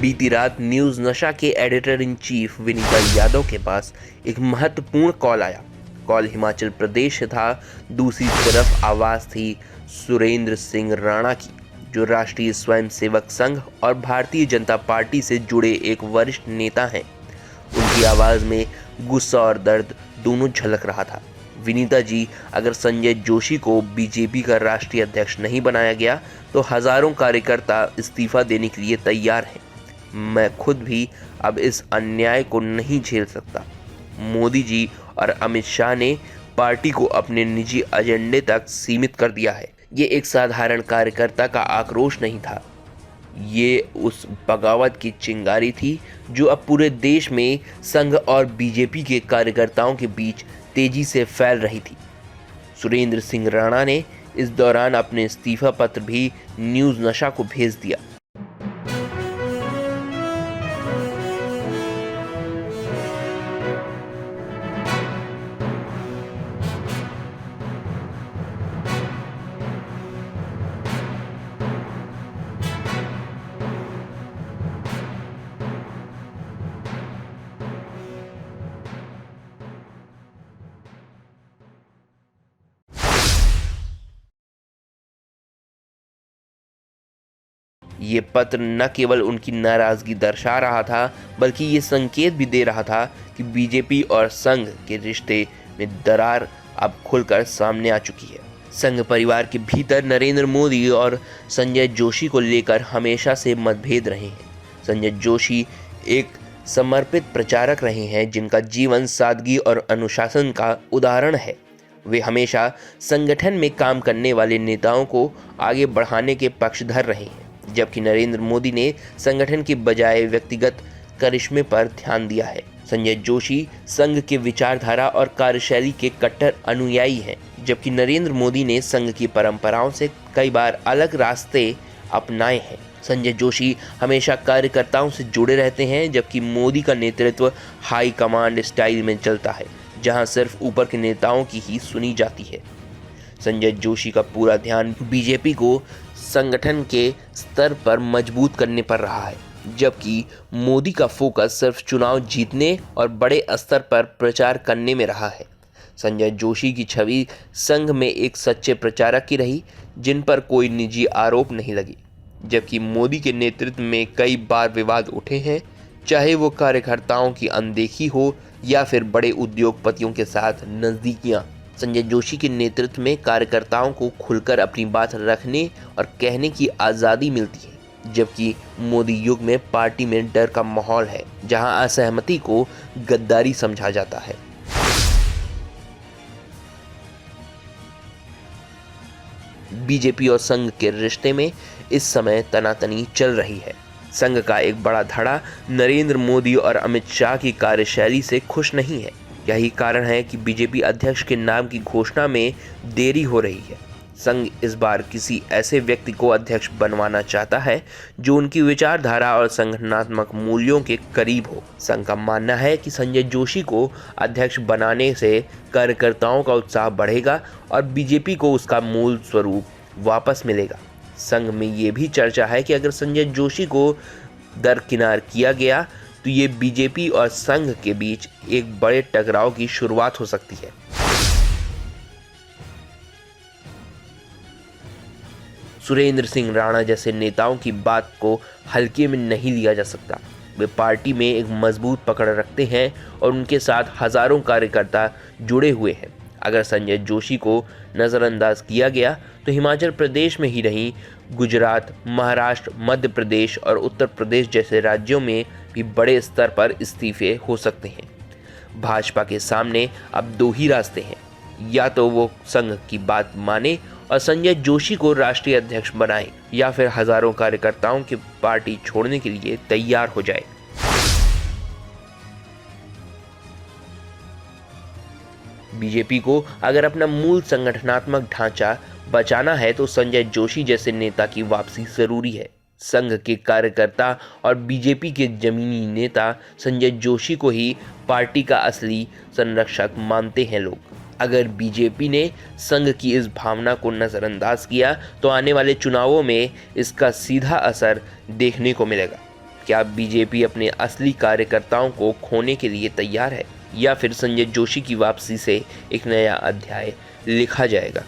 बीती रात न्यूज नशा के editor in chief Vinita Yadav के पास एक महत्वपूर्ण कॉल आया। कॉल हिमाचल प्रदेश से था। दूसरी तरफ आवाज थी सुरेंद्र सिंह राणा की, जो राष्ट्रीय स्वयंसेवक संघ और भारतीय जनता पार्टी से जुड़े एक वरिष्ठ नेता हैं। उनकी आवाज में गुस्सा और दर्द दोनों झलक रहा था। विनीता जी, अगर संजय जोशी को बीजेपी का राष्ट्रीय अध्यक्ष नहीं बनाया गया तो हजारों कार्यकर्ता इस्तीफा देने के लिए तैयार हैं। मैं खुद भी अब इस अन्याय को नहीं झेल सकता। मोदी जी और अमित शाह ने पार्टी को अपने निजी एजेंडे तक सीमित कर दिया है। ये एक साधारण कार्यकर्ता का आक्रोश नहीं था, ये उस बगावत की चिंगारी थी जो अब पूरे देश में संघ और बीजेपी के कार्यकर्ताओं के बीच तेजी से फैल रही थी। सुरेंद्र सिंह राणा ने इस दौरान अपने इस्तीफा पत्र भी न्यूज नशा को भेज दिया। ये पत्र न केवल उनकी नाराजगी दर्शा रहा था, बल्कि ये संकेत भी दे रहा था कि बीजेपी और संघ के रिश्ते में दरार अब खुलकर सामने आ चुकी है। संघ परिवार के भीतर नरेंद्र मोदी और संजय जोशी को लेकर हमेशा से मतभेद रहे हैं। संजय जोशी एक समर्पित प्रचारक रहे हैं, जिनका जीवन सादगी और अनुशासन का उदाहरण है। वे हमेशा संगठन में काम करने वाले नेताओं को आगे बढ़ाने के पक्षधर रहे हैं, जबकि नरेंद्र मोदी ने संगठन की बजाय व्यक्तिगत करिश्मे पर ध्यान दिया है। संजय जोशी संघ के विचारधारा और कार्यशैली के कट्टर अनुयायी हैं, जबकि नरेंद्र मोदी ने संघ की परंपराओं से कई बार अलग रास्ते अपनाए हैं। संजय जोशी हमेशा कार्यकर्ताओं से जुड़े रहते हैं, जबकि मोदी का नेतृत्व हाई कमांड स्टाइल में चलता है, जहां सिर्फ ऊपर के नेताओं की ही सुनी जाती है। संजय जोशी का पूरा ध्यान बीजेपी को संगठन के स्तर पर मजबूत करने पर रहा है, जबकि मोदी का फोकस सिर्फ चुनाव जीतने और बड़े स्तर पर प्रचार करने में रहा है। संजय जोशी की छवि संघ में एक सच्चे प्रचारक की रही, जिन पर कोई निजी आरोप नहीं लगे, जबकि मोदी के नेतृत्व में कई बार विवाद उठे हैं, चाहे वो कार्यकर्ताओं की अनदेखी हो या फिर बड़े उद्योगपतियों के साथ नजदीकियां। संजय जोशी के नेतृत्व में कार्यकर्ताओं को खुलकर अपनी बात रखने और कहने की आज़ादी मिलती है, जबकि मोदी युग में पार्टी में डर का माहौल है, जहां असहमति को गद्दारी समझा जाता है। बीजेपी और संघ के रिश्ते में इस समय तनातनी चल रही है। संघ का एक बड़ा धड़ा नरेंद्र मोदी और अमित शाह की कार्यशैली से खुश नहीं है। यही कारण है कि बीजेपी अध्यक्ष के नाम की घोषणा में देरी हो रही है। संघ इस बार किसी ऐसे व्यक्ति को अध्यक्ष बनवाना चाहता है जो उनकी विचारधारा और संगठनात्मक मूल्यों के करीब हो। संघ का मानना है कि संजय जोशी को अध्यक्ष बनाने से कार्यकर्ताओं का उत्साह बढ़ेगा और बीजेपी को उसका मूल स्वरूप वापस मिलेगा। संघ में ये भी चर्चा है कि अगर संजय जोशी को दरकिनार किया गया तो ये बीजेपी और संघ के बीच एक बड़े टकराव की शुरुआत हो सकती है। सुरेंद्र सिंह राणा जैसे नेताओं की बात को हल्के में नहीं लिया जा सकता। वे पार्टी में एक मजबूत पकड़ रखते हैं और उनके साथ हजारों कार्यकर्ता जुड़े हुए हैं। अगर संजय जोशी को नज़रअंदाज किया गया तो हिमाचल प्रदेश में ही नहीं, गुजरात, महाराष्ट्र, मध्य प्रदेश और उत्तर प्रदेश जैसे राज्यों में भी बड़े स्तर पर इस्तीफे हो सकते हैं। भाजपा के सामने अब दो ही रास्ते हैं, या तो वो संघ की बात माने और संजय जोशी को राष्ट्रीय अध्यक्ष बनाए, या फिर हजारों कार्यकर्ताओं की पार्टी छोड़ने के लिए तैयार हो जाए। बीजेपी को अगर अपना मूल संगठनात्मक ढांचा बचाना है तो संजय जोशी जैसे नेता की वापसी जरूरी है। संघ के कार्यकर्ता और बीजेपी के जमीनी नेता संजय जोशी को ही पार्टी का असली संरक्षक मानते हैं लोग। अगर बीजेपी ने संघ की इस भावना को नज़रअंदाज किया तो आने वाले चुनावों में इसका सीधा असर देखने को मिलेगा। क्या बीजेपी अपने असली कार्यकर्ताओं को खोने के लिए तैयार है या फिर संजय जोशी की वापसी से एक नया अध्याय लिखा जाएगा?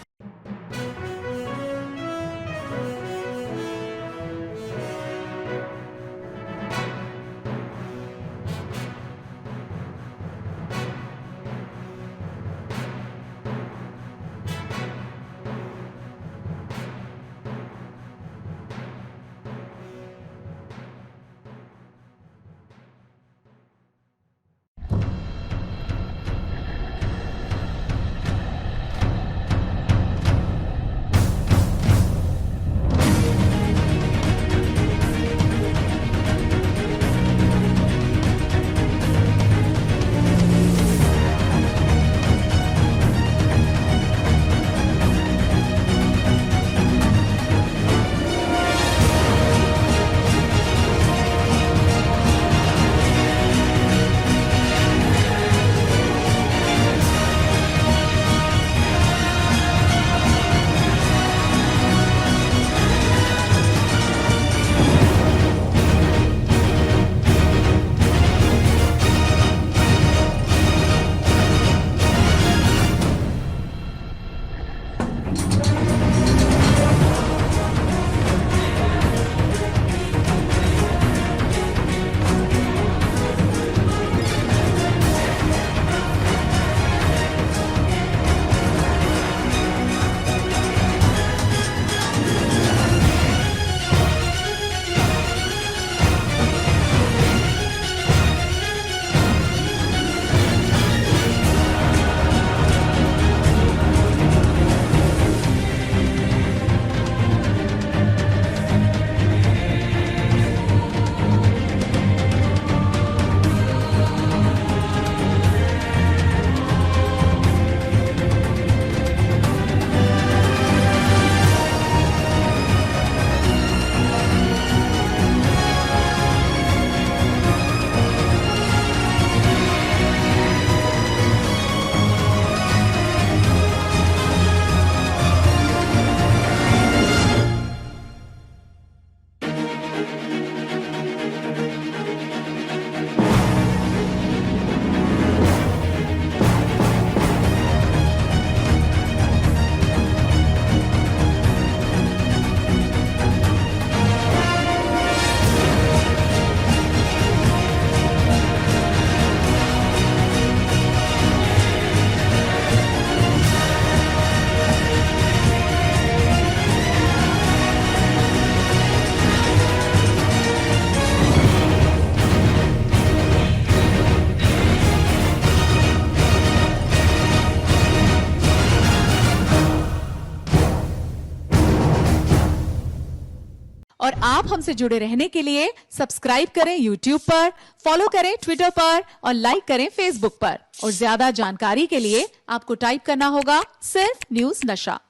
और आप हमसे जुड़े रहने के लिए सब्सक्राइब करें YouTube पर, फॉलो करें ट्विटर पर और लाइक करें Facebook पर। और ज्यादा जानकारी के लिए आपको टाइप करना होगा सिर्फ न्यूज़ नशा।